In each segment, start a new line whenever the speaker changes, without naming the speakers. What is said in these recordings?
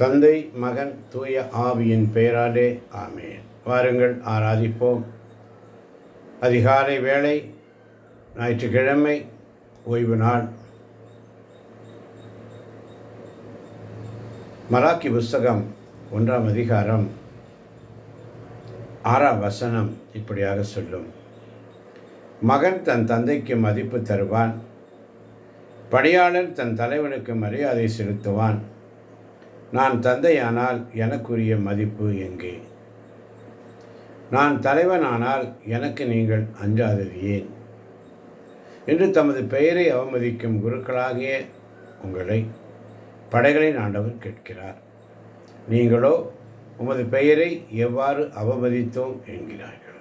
தந்தை, மகன், தூய ஆவியின் பெயராலே ஆமென். வாருங்கள், ஆராதிப்போம். அதிகாலை வேளை, ஞாயிற்றுக்கிழமை, ஓய்வு நாள். மலாக்கி புஸ்தகம் 1ஆம் அதிகாரம் 6ஆம் வசனம் இப்படியாக சொல்லும்: மகன் தன் தந்தைக்கு மதிப்பு தருவான், பணியாளன் தன் தலைவனுக்கு மரியாதை செலுத்துவான். நான் தந்தையானால் எனக்குரிய மதிப்பு எங்கே? நான் தலைவனானால் எனக்கு நீங்கள் அஞ்சாதது ஏன்? என்று தமது பெயரை அவமதிக்கும் குருக்களாகிய உங்களை படைகளின் ஆண்டவர் கேட்கிறார். நீங்களோ உமது பெயரை எவ்வாறு அவமதித்தோம் என்கிறார்கள்.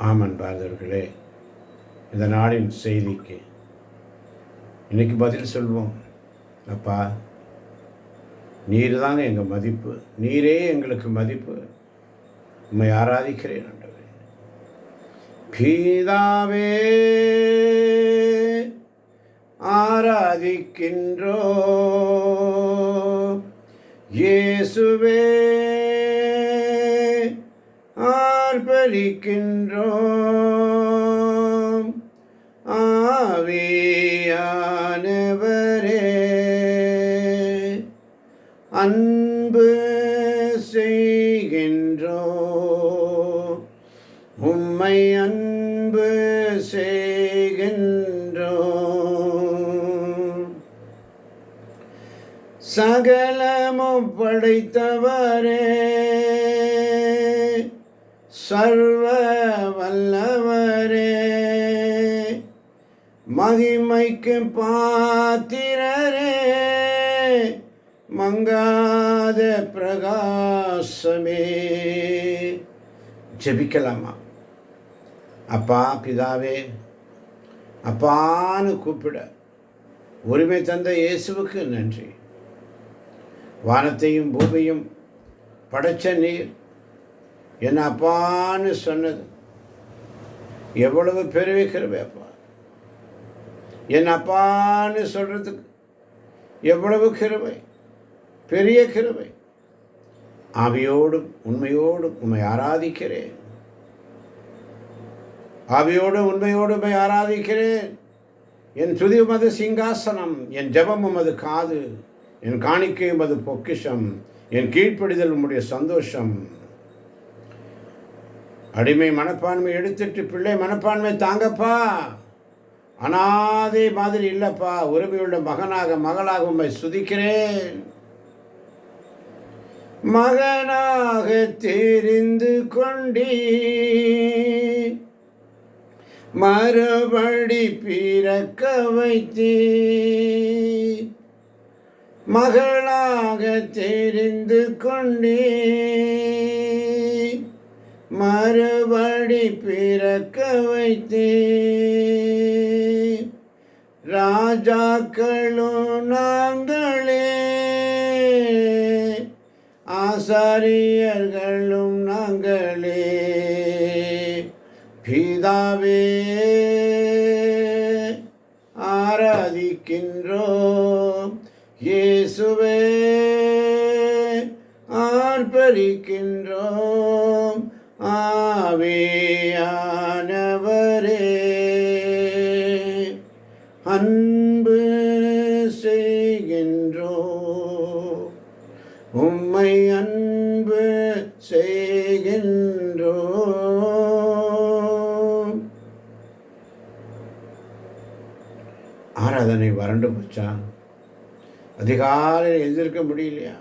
ஆமன் பாரதர்களே, இந்த நாளின் செய்திக்கு இன்னைக்கு பதில் சொல்வோம். அப்பா, நீர் தாங்க எங்கள் மதிப்பு, நீரே எங்களுக்கு மதிப்பு. உம்மை ஆராதிக்கிறேன் ஆண்டவரே. பிதாவே, ஆராதிக்கின்றோ. இயேசுவே, ஆர்ப்பரிக்கின்றோ. ஆவியானவரே, அன்பு செய்கின்றோ. உம்மை அன்பு செய்கின்றோ. சகலமும் படைத்தவரே, சர்வ வல்லவரே, மகிமைக்கு பாத்திரரே, மங்காத பிரகாசமே. ஜெபிக்கலாமா? அப்பா, பிதாவே, அப்பான்னு கூப்பிட உரிமை தந்த இயேசுவுக்கு நன்றி. வானத்தையும் பூமியும் படைச்ச நீர் என் அப்பான்னு சொன்னது எவ்வளவு பெருமை கிருபை அப்பா. என் அப்பான்னு சொல்றதுக்கு எவ்வளவு கிருபை, பெரிய கிருபை. ஆவியோடும் உண்மையோடும் உம்மை ஆராதிக்கிறேன். ஆவியோடும் உண்மையோடும் உம்மை ஆராதிக்கிறேன். என் துதி உமது சிங்காசனம், என் ஜெபம் உமது காது, என் காணிக்கை உமது பொக்கிஷம், என் கீழ்ப்படிதல் உம்முடைய சந்தோஷம். அடிமை மனப்பான்மை எடுத்துட்டு பிள்ளை மனப்பான்மை தாங்கப்பா. அனாதை மாதிரி இல்லப்பா, உரிமையுள்ள மகனாக மகளாக உம்மை சுதிக்கிறேன். மகனாக தெரிந்து கொண்டீ, மறுபடி பிறக்க வைத்தீ. மகளாக தெரிந்து கொண்டீ, மறுபடி பிறக்க வைத்தீ. ராஜாக்களும் நாங்களே, ஆசாரியர்களும் நாங்களே. பிதாவே, ஆராதிக்கின்றோம். இயேசுவே, ஆர்ப்பரிக்கின்றோம். ஆவியானவரே, அன்பு செய்கின்றோம். உம்மை அன்பு செய்கின்றோம். ஆராதனை வறண்டு போச்சா? அதிகாலையில் எழுந்திருக்க முடியலையா?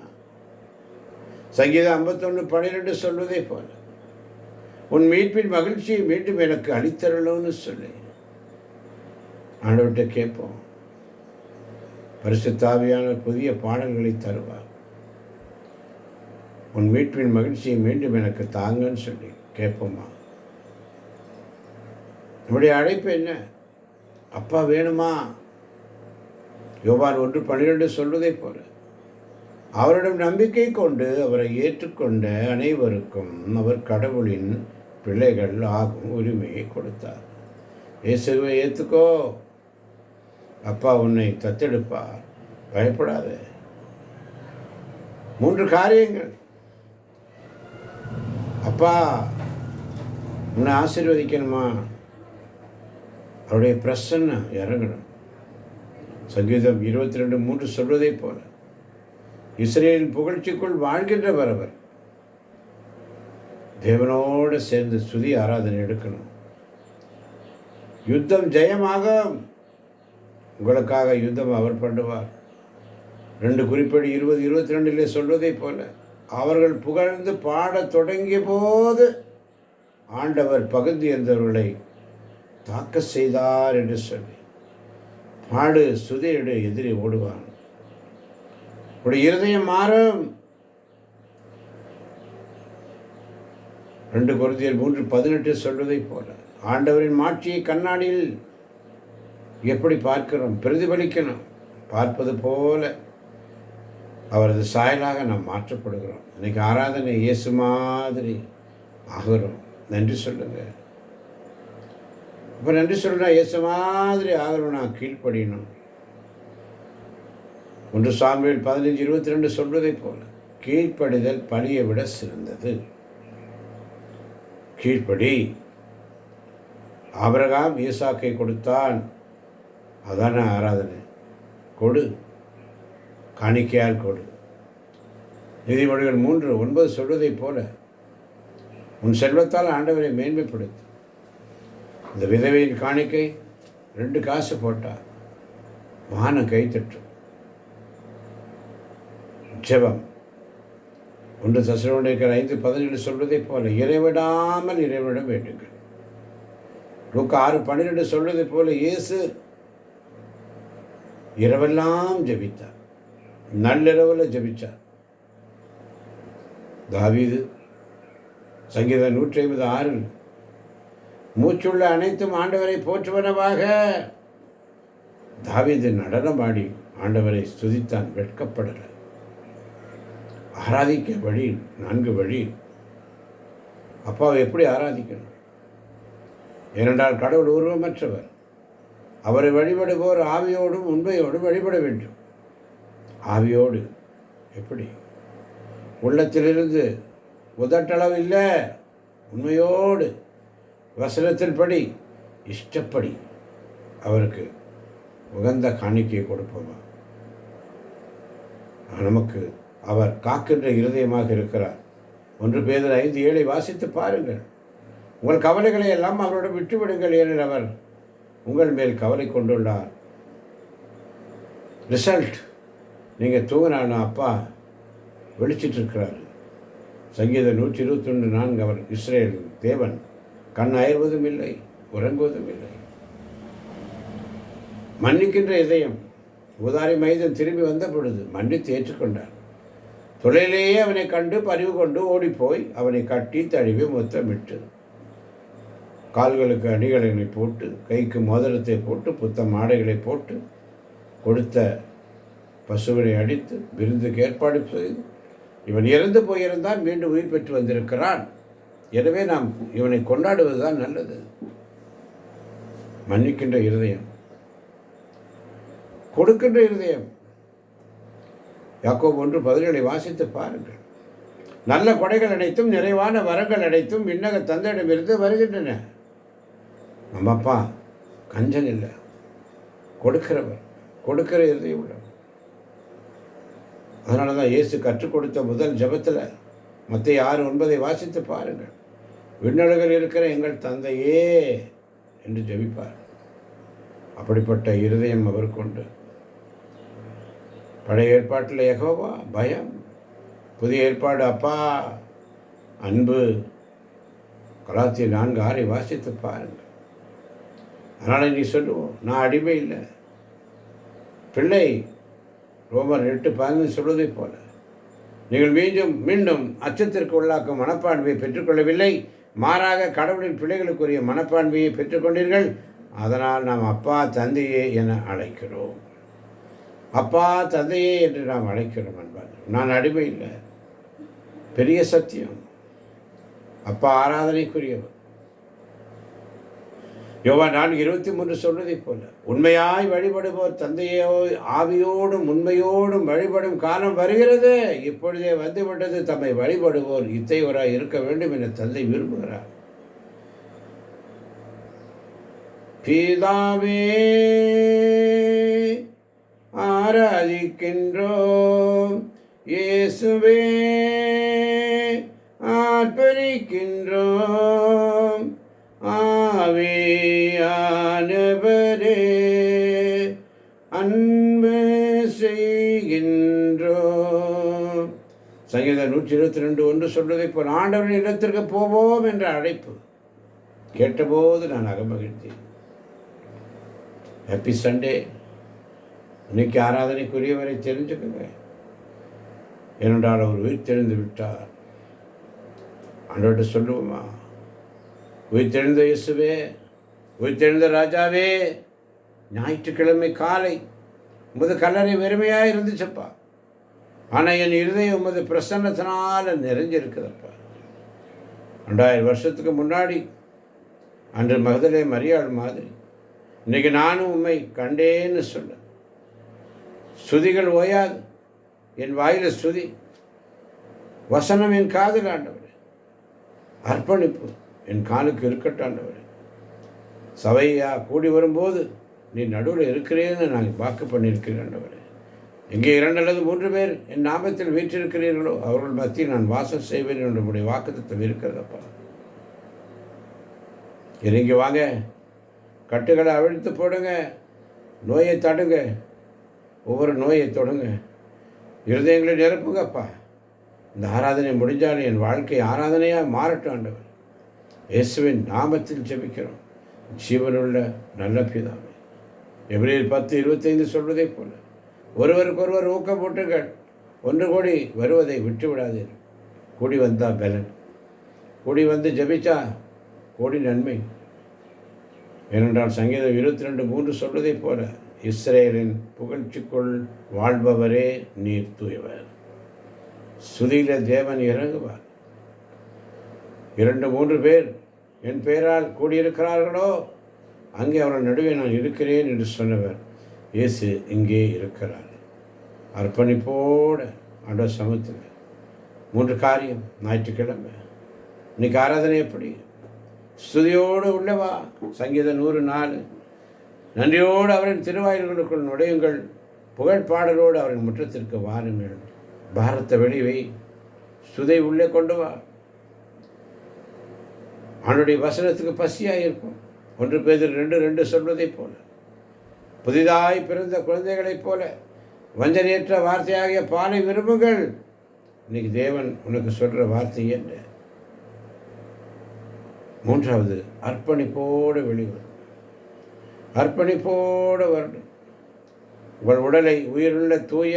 சங்கீதம் 51:12 சொல்வதே போல, உன் மீட்பின் மகிழ்ச்சியை மீண்டும் எனக்கு அளித்தருளும்னு சொல்லி ஆண்டவர்கிட்ட கேட்போம். பரிசுத்த ஆவியானவர் புதிய பாடல்களை தருவார். உன் மீட்பின் மகிழ்ச்சியை மீண்டும் எனக்கு தாங்கன்னு சொல்லி கேட்போமா? நம்முடைய அழைப்பு என்ன? அப்பா வேணுமா? யோவான் 1:12 சொல்வதை போல, அவரிடம் நம்பிக்கை கொண்டு அவரை ஏற்றுக்கொண்ட அனைவருக்கும் அவர் கடவுளின் பிள்ளைகள் ஆகும் உரிமையை கொடுத்தார். இயேசுவை ஏற்றுக்கோ, அப்பா உன்னை தத்தெடுப்பார், பயப்படாத. 3 காரியங்கள். அப்பா உன்னை ஆசீர்வதிக்கணுமா, அவருடைய பிரசன்னம் இறங்கணும். சங்கீதம் 22:3 சொல்வதை போல இஸ்ரேலின் புகழ்ச்சிக்குள் வாழ்கின்றவர் அவர். தேவனோடு சேர்ந்து ஸ்துதி ஆராதனை எடுக்கணும். யுத்தம் ஜெயமாக, உங்களுக்காக யுத்தம் அவர் பண்ணுவார். 2 குறிப்பேடு 20:22 சொல்வதை போல அவர்கள் புகழ்ந்து பாடத் தொடங்கிய போது ஆண்டவர் பகுதி இருந்தவர்களை தாக்க செய்தார் என்று சொல்லி பாடு, சுதையிடு, எதிரி ஓடுவான். உடைய இருதயம் மாறும். 2 கொரிந்தியர் 3:18 சொல்வதை போல ஆண்டவரின் மாட்சியை கண்ணாடியில் எப்படி பார்க்கிறோம், பிரதிபலிக்கணும். பார்ப்பது போல அவரது சாயலாக நாம் மாற்றப்படுகிறோம். இன்னைக்கு ஆராதனை இயேசு மாதிரி ஆகிறோம். நன்றி சொல்லுங்க. இப்போ நன்றி சொல்கிறா, இயேசு மாதிரி ஆகிறோம், நான் கீழ்ப்படியணும். 1 சாமுவேல் 15:22 சொல்வதை போல கீழ்ப்படிதல் பலியை விட சிறந்தது. கீழ்ப்படி. ஆபிரகாம் ஈசாக்கை கொடுத்தான், அதான ஆராதனை. கொடு, காணிக்கையால் கொடு. நீதிமொழிகள் 3:9 சொல்வதை போல உன் செல்வத்தால் ஆண்டவரை மேன்மைப்படுத்து. இந்த விதவையின் காணிக்கை 2 காசு போட்டா வானம் கைத்தட்டும். ஜெபம் 1 தெசலோனிக்கர் 5:17 சொல்வதை போல இறைவிடாமல் இறைவிடம் வேண்டுங்கள். லூக்கா 6:12 சொல்வதை போல இயேசு இரவெல்லாம் ஜெபித்தார், நள்ளிரவில் ஜெபித்தார். தாவீது சங்கீதம் 150:6 மூச்சுள்ள அனைத்தும் ஆண்டவரை போற்றுவனவாக. தாவீது நடனமாடி ஆண்டவரை ஸ்துதித்தான், வெட்கப்படலை. ஆராதிக்க வழி 4 வழி. அப்பாவை எப்படி ஆராதிக்கணும்? ஏனென்றால் கடவுள் உருவமற்றவர். அவரை வழிபடுவோர் ஆவியோடும் உண்மையோடும் வழிபட வேண்டும். ஆவியோடு எப்படி? உள்ளத்திலிருந்து உதட்டளவு இல்லை, உண்மையோடு வசனத்தின் படி இஷ்டப்படி அவருக்கு உகந்த காணிக்கையை கொடுப்போமா? நமக்கு அவர் காக்கின்ற இருதயமாக இருக்கிறார். 1 பேதுரு 5:7 வாசித்து பாருங்கள். உங்கள் கவலைகளை எல்லாம் அவரோடு விட்டுவிடுங்கள், ஏனெனில் அவர் உங்கள் மேல் கவலை கொண்டுள்ளார். ரிசல்ட், நீங்கள் தூங்கினாலும் அப்பா வெளிச்சிட்டு இருக்கிறார். சங்கீதம் 121:4 அவர் இஸ்ரேல் தேவன், கண் அயர்வதும் இல்லை, உறங்குவதும் இல்லை. மன்னிக்கின்ற இதயம். உதாரி மைதன் திரும்பி வந்த பொழுது மன்னித்து ஏற்றுக்கொண்டார். தொழிலேயே அவனை கண்டு பரிவு கொண்டு ஓடிப்போய் அவனை கட்டி தழுவி முத்தமிட்டு கால்களுக்கு அணிகலனை போட்டு கைக்கு மோதிரத்தை போட்டு புத்தம் ஆடைகளை போட்டு கொடுத்த பசுவினை அடித்து விருந்துக்கு ஏற்பாடு செய்து இவன் இறந்து போயிருந்தான், மீண்டும் உயிர் பெற்று வந்திருக்கிறான், எனவே நாம் இவனை கொண்டாடுவது தான் நல்லது. மன்னிக்கின்ற இருதயம், கொடுக்கின்ற இருதயம். யாக்கோபு 1:17 வாசித்து பாருங்கள். நல்ல கொடைகள் அனைத்தும் நிறைவான வரங்கள் அனைத்தும் விண்ணக தந்தையிடமிருந்து வருகின்றன. நம்ம அப்பா கஞ்சன் இல்லை, கொடுக்கிறவர், கொடுக்கிற இருதயம் உள்ளவர். அதனால தான் இயேசு கற்றுக் கொடுத்த முதல் ஜெபத்தில் மத்தேயு 6:9 வாசித்து பாருங்கள். விண்ணுலகில் இருக்கிற எங்கள் தந்தையே என்று ஜெபிப்பார். அப்படிப்பட்ட இருதயம் அவர் கொண்டு. பழைய ஏற்பாட்டில் யெகோவா பயம், புதிய ஏற்பாடு அப்பா அன்பு. கலாத்தியர் 4:6 வாசித்து பாருங்கள். அதனால் நீ சொல்லுவோம், நான் அடிமை இல்லை, பிள்ளை. ரோமர் 8:15 சொல்வதை போல நீங்கள் மீண்டும் அச்சத்திற்கு உள்ளாக்கும் மனப்பான்மையை பெற்றுக்கொள்ளவில்லை, மாறாக கடவுளின் பிள்ளைகளுக்குரிய மனப்பான்மையை பெற்றுக்கொண்டீர்கள். அதனால் நாம் அப்பா தந்தையே என அழைக்கிறோம். அப்பா தந்தையே என்று நாம் அழைக்கிறோம் என்பார். நான் அடிமை இல்லை, பெரிய சத்தியம். அப்பா ஆராதனைக்குரியவர். யோவான் 4:23 சொல்வதைப் போல உண்மையாய் வழிபடுவோர் தந்தையோ ஆவியோடும் உண்மையோடும் வழிபடும் காலம் வருகிறது, இப்பொழுதே வந்துவிட்டது. தம்மை வழிபடுவோர் இத்தகையோராய் இருக்க வேண்டும் என தந்தை விரும்புகிறார். பிதாவே ஆராதிக்கின்றோம், இயேசுவே ஆர்ப்பரிக்கின்றோம், ஆவியானவரே அன்பு செய்கின்றோம். சங்கீதம் 122:1 சொல்வதை போல் ஆண்டவரின் இல்லத்திற்கு போவோம் என்ற அழைப்பு கேட்டபோது நான் அகமகிழ்ந்தேன். Happy Sunday. இன்னைக்கு ஆராதனைக்குரியவரை தெரிஞ்சுக்கோங்க. ஏனென்றால் அவர் உயிர்த்தெழுந்து விட்டார். ஆண்டவர்கிட்ட சொல்லுவோமா, உயிர்த்தெழுந்த இயேசுவே, உயிர்த்தெழுந்த ராஜாவே, ஞாயிற்றுக்கிழமை காலை உமது கல்லறை வெறுமையாக இருந்துச்சப்பா, ஆனால் என் இருதயம் உமது பிரசன்னத்தினால் நிறைஞ்சிருக்குதப்பா. 2000 வருஷத்துக்கு முன்னாடி அன்று மகதலே மரியாள் மாதிரி இன்றைக்கி நானும் உண்மை கண்டேன்னு சொல்ல, ஸ்துதிகள் ஓயாது, என் வாயில் ஸ்துதி, வசனம் என் காதில் ஆண்டவர், அர்ப்பணிப்பு என் காலுக்கு இருக்கட்டும் ஆண்டவர். சபையா கூடி வரும்போது நீ நடுவில் இருக்கிறேன்னு நான் வாக்கு பண்ணியிருக்கிறேன் ஆண்டவர். எங்கே 2 அல்லது 3 பேர் என் நாமத்தில் வீற்றிருக்கிறீர்களோ அவர்கள் மத்தியில் நான் வாசம் செய்வேன் என்னுடைய வாக்குத்தத்தம் இருக்கிறதப்பா. இறங்கி வாங்க, கட்டுகளை அவிழ்த்து போடுங்க, நோயை தடுங்க, ஒவ்வொரு நோயை தொடுங்க, இருதயங்களை நிரப்புங்கப்பா. இந்த ஆராதனை முடிஞ்சாலும் என் வாழ்க்கை ஆராதனையாக மாறட்டும் ஆண்டவர். இயேசுவின் நாமத்தில் ஜெபிக்கிறோம் ஜீவனுள்ள நல்ல பிதாவே. எபிரேயர் 10:25 சொல்வதை போல ஒருவருக்கொருவர் ஊக்கம் போட்டுங்கள், ஒன்று கூடி வருவதை விட்டு விடாதீர்கள். கூடி வந்தால் பலன், கூடி வந்து ஜெபிச்சா கோடி நன்மை. ஏனென்றால் சங்கீதம் 22:3 சொல்வதை போல இஸ்ரேலின் புகழ்ச்சிக்குள் வாழ்பவரே நீர் தூயவர். சுதியில தேவன் இறங்குவார். 2-3 பேர் என் பெயரால் கூடியிருக்கிறார்களோ அங்கே அவர்கள் நடுவே நான் இருக்கிறேன் என்று சொன்னவர் இயேசு இங்கே இருக்கிறார். அர்ப்பணிப்போட ஆண்டவர் சமத்தில் 3 காரியம். ஞாயிற்றுக்கிழமை இன்னைக்கு ஆராதனை எப்படி? ஸ்துதியோடு உள்ளவா. சங்கீதம் 104. நன்றியோடு அவரின் திருவாயில்களுக்குள் நுழையுங்கள், புகழ்பாடலோடு அவரின் முற்றத்திற்கு வாருங்கள். பாரத்தை வெளிவை, ஸ்துதை உள்ளே கொண்டு வா. அவனுடைய வசனத்துக்கு பசியாக இருக்கும். 1 பேதுரு 2:2 சொல்வதைப் போல புதிதாய் பிறந்த குழந்தைகளைப் போல வஞ்சனையற்ற வார்த்தையாகிய பாலை விரும்புங்கள். இன்னைக்கு தேவன் உனக்கு சொல்கிற வார்த்தை என்ன? 3வது அர்ப்பணிப்போடு வெளிவரும். அர்ப்பணிப்போடு வரணும். உங்கள் உடலை உயிருள்ள தூய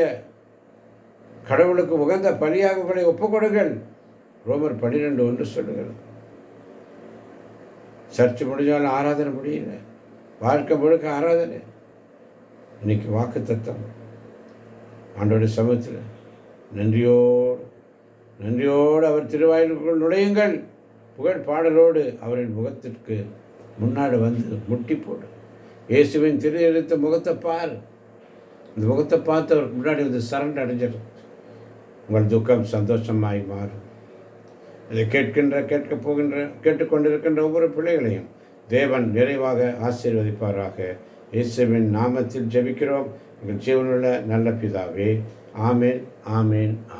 கடவுளுக்கு உகந்த பலியாக உங்களை ஒப்புக்கொடுங்கள். ரோமர் 12:1 சொல்லுங்கள். சர்ச்சு முடிஞ்சாலும் ஆராதனை முடியல, வாழ்க்கை முழுக்க ஆராதனை. இன்னைக்கு வாக்கு தத்தம் ஆண்டோடைய சமூகத்தில் நன்றியோடு அவர் திருவாயிலுக்குள் நுழையுங்கள். புகழ் பாடலோடு அவரின் முகத்திற்கு முன்னாடி வந்து முட்டி போடு. இயேசுவின் திரு எடுத்த முகத்தை பார். இந்த முகத்தை பார்த்து அவருக்கு முன்னாடி வந்து சரண்டர் அடைஞ்சிடும். உங்கள் துக்கம் சந்தோஷமாய் மாறும். இதை கேட்டுக்கொண்டிருக்கின்ற ஒவ்வொரு பிள்ளைகளையும் தேவன் நிறைவாக ஆசீர்வதிப்பாராக. இயேசுவின் நாமத்தில் ஜெபிக்கிறோம் எங்கள் ஜீவனுள்ள நல்ல பிதாவே. ஆமேன், ஆமேன், ஆமேன்.